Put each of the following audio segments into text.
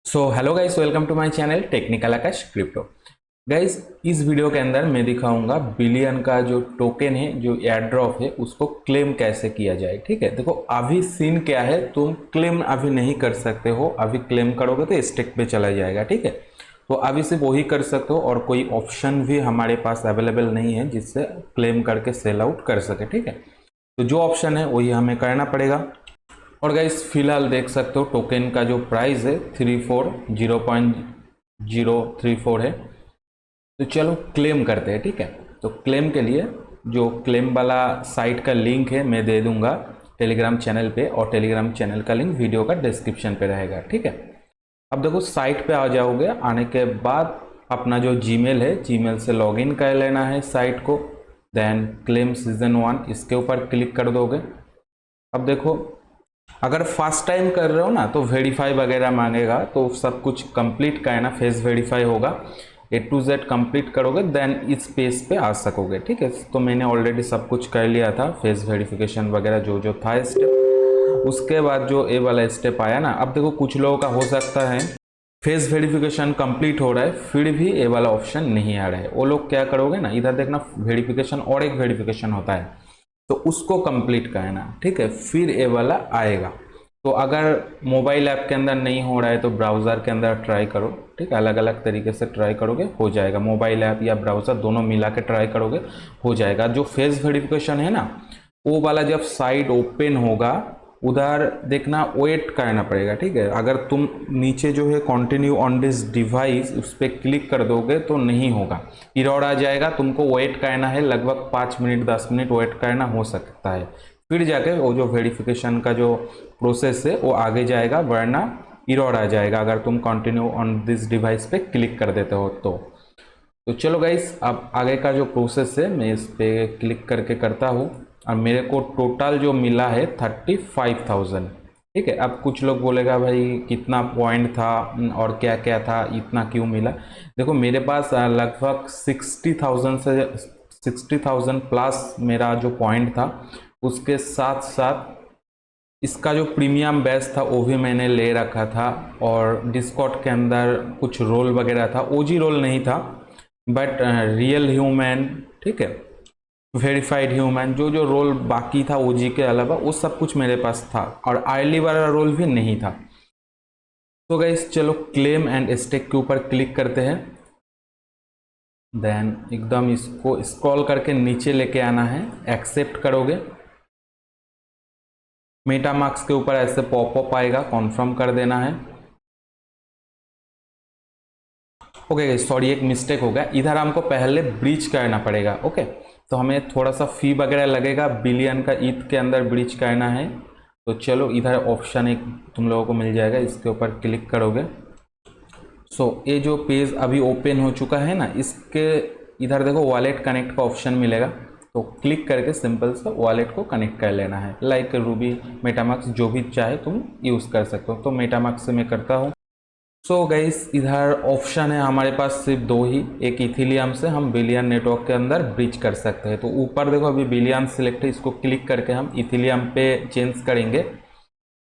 So hello guys, welcome to my channel technical Akash crypto. Guys, इस video के अंदर मैं दिखाऊंगा बिलियन का जो टोकन है, जो एयर ड्रॉप है, उसको क्लेम कैसे किया जाए। ठीक है, देखो अभी सीन क्या है, तुम क्लेम अभी नहीं कर सकते हो। अभी क्लेम करोगे तो स्टेक पे चला जाएगा। ठीक है, तो अभी सिर्फ वही कर सकते हो और कोई ऑप्शन भी हमारे पास अवेलेबल नहीं है जिससे क्लेम करके सेल आउट कर सके। ठीक है, तो जो ऑप्शन है वही हमें करना पड़ेगा। और गाइस, फिलहाल देख सकते हो टोकन का जो प्राइस है 0.034 है। तो चलो क्लेम करते हैं। ठीक है, तो क्लेम के लिए जो क्लेम वाला साइट का लिंक है मैं दे दूंगा टेलीग्राम चैनल पे, और टेलीग्राम चैनल का लिंक वीडियो का डिस्क्रिप्शन पे रहेगा। ठीक है, अब देखो साइट पे आ जाओगे। आने के बाद अपना जो जीमेल है, जीमेल से लॉगिन कर लेना है साइट को। देन क्लेम सीजन 1 इसके ऊपर क्लिक कर दोगे। अब देखो, अगर फर्स्ट टाइम कर रहे हो ना तो वेरीफाई वगैरह मांगेगा, तो सब कुछ कंप्लीट का है ना, फेस वेरीफाई होगा। A to Z कंप्लीट करोगे देन इस पेज पे आ सकोगे। ठीक है, तो मैंने ऑलरेडी सब कुछ कर लिया था, फेस वेरिफिकेशन वगैरह जो जो था स्टेप। उसके बाद जो ए वाला स्टेप आया ना, अब देखो कुछ लोगों का हो सकता है फेस वेरिफिकेशन कंप्लीट हो रहा है फिर भी ए वाला ऑप्शन नहीं आ रहा है। वो लोग क्या करोगे ना, इधर देखना वेरिफिकेशन और एक वेरिफिकेशन होता है, तो उसको कंप्लीट करना। ठीक है, फिर ए वाला आएगा। तो अगर मोबाइल ऐप के अंदर नहीं हो रहा है तो ब्राउज़र के अंदर ट्राई करो। ठीक है, अलग अलग तरीके से ट्राई करोगे हो जाएगा। मोबाइल ऐप या ब्राउज़र दोनों मिला के ट्राई करोगे हो जाएगा। जो फेस वेरिफिकेशन है ना, वो वाला जब साइट ओपन होगा उधर देखना वेट करना पड़ेगा। ठीक है, अगर तुम नीचे जो है कंटिन्यू ऑन दिस डिवाइस उस पर क्लिक कर दोगे तो नहीं होगा, एरर आ जाएगा। तुमको वेट करना है लगभग 5 मिनट 10 मिनट वेट करना हो सकता है, फिर जाके वो जो वेरिफिकेशन का जो प्रोसेस है वो आगे जाएगा, वरना एरर आ जाएगा अगर तुम कंटिन्यू ऑन दिस डिवाइस पे क्लिक कर देते हो तो चलो गाइस, अब आगे का जो प्रोसेस है मैं इस पे क्लिक करके करता हूँ। और मेरे को टोटल जो मिला है 35,000। ठीक है, अब कुछ लोग बोलेगा भाई कितना पॉइंट था और क्या क्या था, इतना क्यों मिला। देखो मेरे पास लगभग 60,000 प्लस मेरा जो पॉइंट था। उसके साथ साथ इसका जो प्रीमियम बैच था वो भी मैंने ले रखा था, और डिस्कॉर्ड के अंदर कुछ रोल वगैरह था। ओजी रोल नहीं था बट रियल ह्यूमन, ठीक है, वेरीफाइड ह्यूमन, जो जो रोल बाकी था ओजी के अलावा वो सब कुछ मेरे पास था, और अर्ली वाला रोल भी नहीं था। तो गाइस चलो क्लेम एंड स्टेक के ऊपर क्लिक करते हैं। देन एकदम इसको स्क्रॉल करके नीचे लेके आना है, एक्सेप्ट करोगे। मेटामार्क्स के ऊपर ऐसे पॉपअप आएगा, कॉन्फर्म कर देना है। ओके, सॉरी एक मिस्टेक हो गया, इधर हमको पहले ब्रीच करना पड़ेगा। ओके, तो हमें थोड़ा सा फी वगैरह लगेगा, बिलियन का ईथ के अंदर ब्रीच करना है। तो चलो इधर ऑप्शन एक तुम लोगों को मिल जाएगा, इसके ऊपर क्लिक करोगे। ये जो पेज अभी ओपन हो चुका है ना, इसके इधर देखो वॉलेट कनेक्ट का ऑप्शन मिलेगा, तो क्लिक करके सिंपल सा वॉलेट को कनेक्ट कर लेना है। लाइक रूबी, मेटामार्क्स, जो भी चाहे तुम यूज़ कर सकते हो। तो मेटामार्क्स से मैं करता हूँ। गाइस, इधर ऑप्शन है हमारे पास सिर्फ दो ही। एक इथीलियम से हम बिलियन नेटवर्क के अंदर ब्रिज कर सकते हैं। तो ऊपर देखो अभी बिलियन सिलेक्ट है, इसको क्लिक करके हम इथीलियम पे चेंज करेंगे।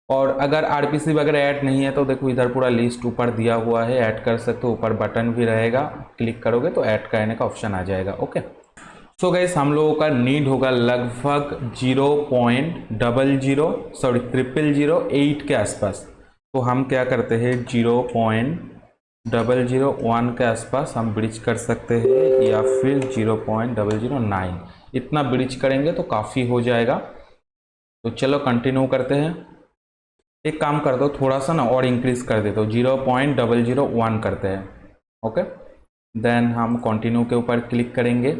और अगर आरपीसी वगैरह ऐड नहीं है तो देखो इधर पूरा लिस्ट ऊपर दिया हुआ है, ऐड कर सकते हो। ऊपर बटन भी रहेगा, क्लिक करोगे तो ऐड करने का ऑप्शन आ जाएगा। ओके, गाइस, हम लोगों का नीड होगा लगभग 0.008 के आसपास। तो हम क्या करते हैं, 0.001 के आसपास हम ब्रिज कर सकते हैं, या फिर 0.009। इतना ब्रिज करेंगे तो काफ़ी हो जाएगा। तो चलो कंटिन्यू करते हैं। एक काम कर दो, थोड़ा सा ना और इंक्रीज कर देते हो, 0.001 करते हैं। ओके, देन हम कंटिन्यू के ऊपर क्लिक करेंगे।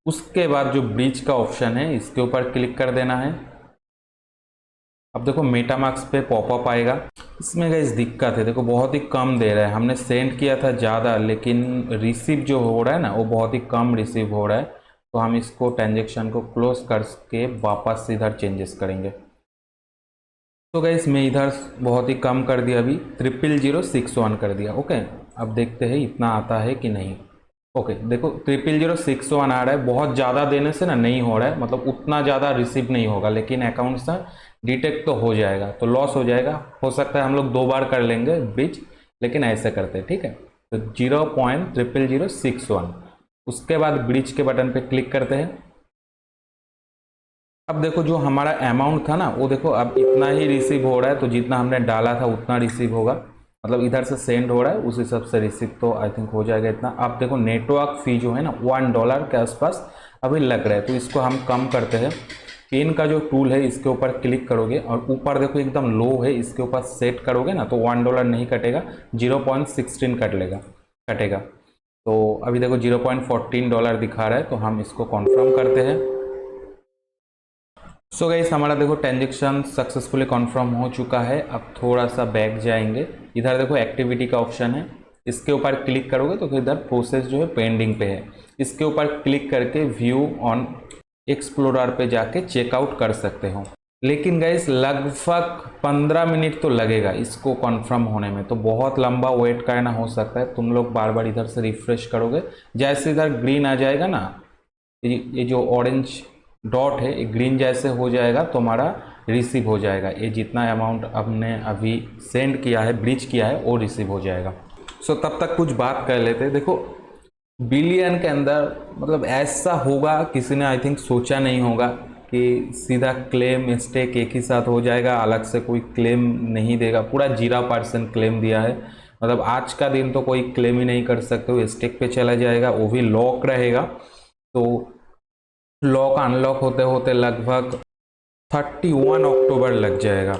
उसके बाद जो ब्रिज का ऑप्शन है इसके ऊपर क्लिक कर देना है। अब देखो मेटामार्क्स पे पॉपअप आएगा। इसमें गाइस दिक्कत है, देखो बहुत ही कम दे रहा है। हमने सेंड किया था ज़्यादा, लेकिन रिसीव जो हो रहा है ना वो बहुत ही कम रिसीव हो रहा है। तो हम इसको ट्रांजेक्शन को क्लोज करके वापस इधर चेंजेस करेंगे। तो गाइस मैं इधर बहुत ही कम कर दिया, अभी 00061 कर दिया। ओके, अब देखते हैं इतना आता है कि नहीं। ओके, देखो 00061 आ रहा है। बहुत ज़्यादा देने से ना नहीं हो रहा है, मतलब उतना ज़्यादा रिसीव नहीं होगा, लेकिन अकाउंट से डिटेक्ट तो हो जाएगा, तो लॉस हो जाएगा। हो सकता है हम लोग 2 बार कर लेंगे ब्रिज, लेकिन ऐसे करते हैं, ठीक है। तो 0.00061, उसके बाद ब्रिज के बटन पे क्लिक करते हैं। अब देखो जो हमारा अमाउंट था ना, वो देखो अब इतना ही रिसीव हो रहा है, तो जितना हमने डाला था उतना रिसीव होगा, मतलब इधर से सेंड हो रहा है उस हिसाब से रिसीव तो आई थिंक हो जाएगा इतना। अब देखो नेटवर्क फी जो है ना $1 के आसपास अभी लग रहा है, तो इसको हम कम करते हैं। पेन का जो टूल है इसके ऊपर क्लिक करोगे और ऊपर देखो एकदम लो है, इसके ऊपर सेट करोगे ना तो $1 नहीं कटेगा, 0.16 कटेगा। तो अभी देखो $0.14 दिखा रहा है, तो हम इसको कॉन्फर्म करते हैं। सो गाइस हमारा देखो ट्रांजेक्शन सक्सेसफुली कन्फर्म हो चुका है। अब थोड़ा सा बैक जाएंगे, इधर देखो एक्टिविटी का ऑप्शन है, इसके ऊपर क्लिक करोगे तो इधर प्रोसेस जो है पेंडिंग पे है, इसके ऊपर क्लिक करके व्यू ऑन एक्सप्लोरर पे जाके चेकआउट कर सकते हो। लेकिन गाइस लगभग 15 मिनट तो लगेगा इसको कन्फर्म होने में, तो बहुत लंबा वेट करना हो सकता है। तुम लोग बार बार इधर से रिफ्रेश करोगे, जैसे इधर ग्रीन आ जाएगा ना, ये जो ऑरेंज डॉट है, ग्रीन जैसे हो जाएगा तो हमारा रिसीव हो जाएगा, ये जितना अमाउंट हमने अभी सेंड किया है, ब्रिज किया है, वो रिसीव हो जाएगा। सो तब तक कुछ बात कर लेते हैं। देखो बिलियन के अंदर मतलब ऐसा होगा किसी ने आई थिंक सोचा नहीं होगा कि सीधा क्लेम स्टेक एक ही साथ हो जाएगा, अलग से कोई क्लेम नहीं देगा, पूरा 0% क्लेम दिया है। मतलब आज का दिन तो कोई क्लेम ही नहीं कर सकते हो, स्टेक पे चला जाएगा, वो भी लॉक रहेगा। तो लॉक अनलॉक होते होते लगभग 31 अक्टूबर लग जाएगा,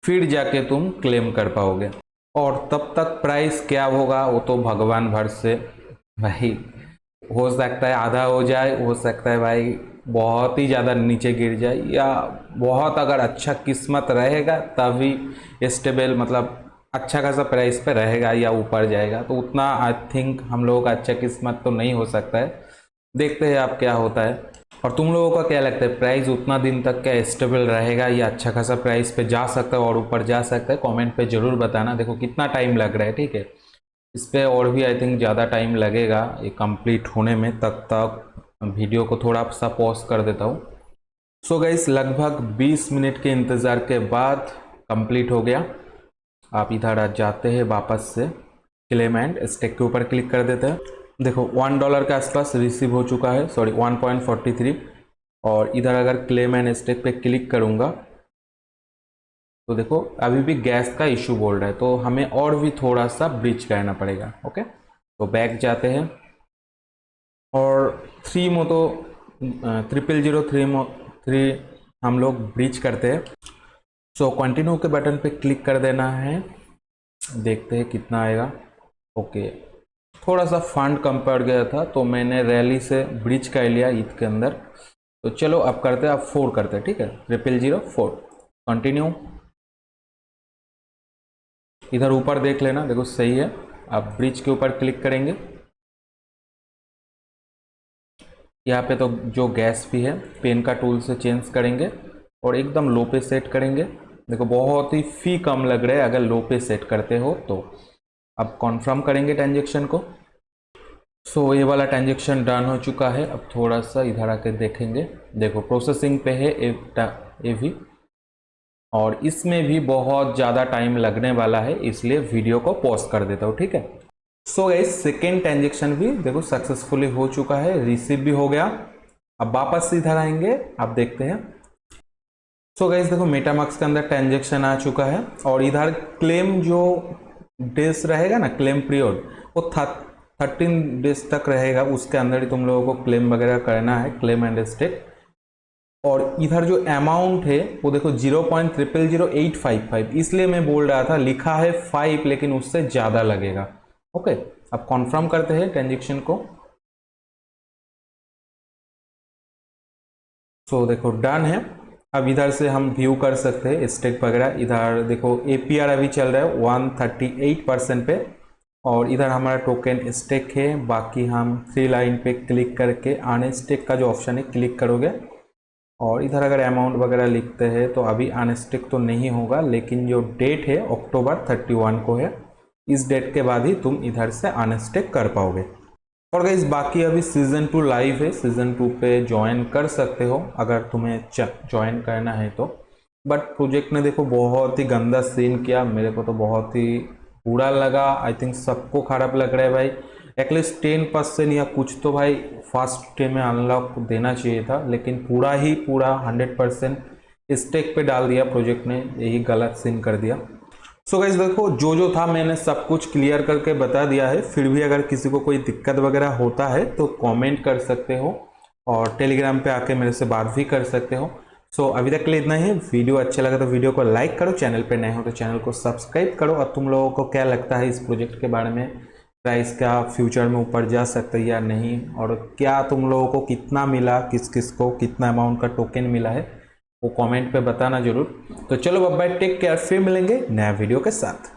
फिर जाके तुम क्लेम कर पाओगे। और तब तक प्राइस क्या होगा वो तो भगवान भर से भाई, हो सकता है आधा हो जाए, हो सकता है भाई बहुत ही ज़्यादा नीचे गिर जाए, या बहुत अगर अच्छा किस्मत रहेगा तभी स्टेबल मतलब अच्छा खासा प्राइस पे रहेगा या ऊपर जाएगा। तो उतना आई थिंक हम लोगों का अच्छा किस्मत तो नहीं हो सकता है, देखते हैं आप क्या होता है। और तुम लोगों का क्या लगता है, प्राइस उतना दिन तक क्या स्टेबल रहेगा या अच्छा खासा प्राइस पे जा सकता है और ऊपर जा सकता है? कमेंट पे ज़रूर बताना। देखो कितना टाइम लग रहा है, ठीक है, इस पर और भी आई थिंक ज़्यादा टाइम लगेगा ये कंप्लीट होने में, तब तक वीडियो को थोड़ा सा पॉज कर देता हूँ। सो गाइस लगभग 20 मिनट के इंतज़ार के बाद कंप्लीट हो गया। आप इधर आ जाते हैं वापस से, क्लेम एंड स्टेक के ऊपर क्लिक कर देते हैं। देखो $1 के आसपास रिसीव हो चुका है, सॉरी 1.43। और इधर अगर क्लेम एंड स्टेक पे क्लिक करूँगा तो देखो अभी भी गैस का इशू बोल रहा है, तो हमें और भी थोड़ा सा ब्रिज करना पड़ेगा। ओके, तो बैक जाते हैं और 3 मोतो 0003 हम लोग ब्रिज करते हैं। सो कंटिन्यू के बटन पे क्लिक कर देना है, देखते हैं कितना आएगा। ओके, थोड़ा सा फंड कम पड़ गया था तो मैंने रैली से ब्रिज कर लिया ईद के अंदर। तो चलो अब करते हैं, अब 4 करते हैं, ठीक है, 0004 कंटिन्यू। इधर ऊपर देख लेना, देखो सही है। अब ब्रिज के ऊपर क्लिक करेंगे, यहाँ पे तो जो गैस फी है पेन का टूल से चेंज करेंगे और एकदम लो पे सेट करेंगे। देखो बहुत ही फी कम लग रहा है अगर लो पे सेट करते हो तो। अब कॉन्फर्म करेंगे ट्रांजेक्शन को। सो ये वाला ट्रांजेक्शन डन हो चुका है। अब थोड़ा सा इधर आके देखेंगे, देखो प्रोसेसिंग पे है ये भी, और इसमें भी बहुत ज़्यादा टाइम लगने वाला है, इसलिए वीडियो को पॉज कर देता हूँ, ठीक है। सो गाइस सेकेंड ट्रांजेक्शन भी देखो सक्सेसफुली हो चुका है, रिसीव भी हो गया। अब वापस इधर आएंगे, आप देखते हैं। सो गाइस देखो मेटामास्क के अंदर ट्रांजेक्शन आ चुका है और इधर क्लेम जो डेज रहेगा ना, क्लेम पीरियड वो 13 डेज तक रहेगा, उसके अंदर ही तुम लोगों को क्लेम वगैरह करना है, क्लेम एंड स्टेक। और इधर जो अमाउंट है वो देखो 0.000855, इसलिए मैं बोल रहा था, लिखा है 5 लेकिन उससे ज़्यादा लगेगा। ओके, अब कॉन्फर्म करते हैं ट्रांजेक्शन को। सो देखो डन है। अब इधर से हम व्यू कर सकते हैं स्टेक वगैरह। इधर देखो APR अभी चल रहा है 138% पे, और इधर हमारा टोकन स्टेक है। बाकी हम 3 लाइन पे क्लिक करके अनस्टेक का जो ऑप्शन है क्लिक करोगे, और इधर अगर अमाउंट वगैरह लिखते हैं तो अभी अनस्टेक तो नहीं होगा, लेकिन जो डेट है अक्टूबर 31 को है, इस डेट के बाद ही तुम इधर से अनस्टेक कर पाओगे। और गाइस बाकी अभी सीज़न 2 लाइव है, सीज़न 2 पे ज्वाइन कर सकते हो अगर तुम्हें ज्वाइन करना है तो। बट प्रोजेक्ट ने देखो बहुत ही गंदा सीन किया, मेरे को तो बहुत ही बुरा लगा। आई थिंक सबको खराब लग रहा है भाई। एटलीस्ट 10% या कुछ तो भाई फर्स्ट डे में अनलॉक देना चाहिए था, लेकिन पूरा ही पूरा 100% स्टेक पे डाल दिया प्रोजेक्ट ने, यही गलत सीन कर दिया। सो गाइस देखो जो था मैंने सब कुछ क्लियर करके बता दिया है। फिर भी अगर किसी को कोई दिक्कत वगैरह होता है तो कमेंट कर सकते हो और टेलीग्राम पे आके मेरे से बात भी कर सकते हो। सो अभी तक के लिए इतना ही। वीडियो अच्छा लगा तो वीडियो को लाइक करो, चैनल पे नए हो तो चैनल को सब्सक्राइब करो। और तुम लोगों को क्या लगता है इस प्रोजेक्ट के बारे में, प्राइस क्या फ्यूचर में ऊपर जा सकता है या नहीं, और क्या तुम लोगों को कितना मिला, किस किस को कितना अमाउंट का टोकन मिला है, वो कमेंट पे बताना जरूर। तो चलो बाय बाय, टेक केयर, फिर मिलेंगे नया वीडियो के साथ।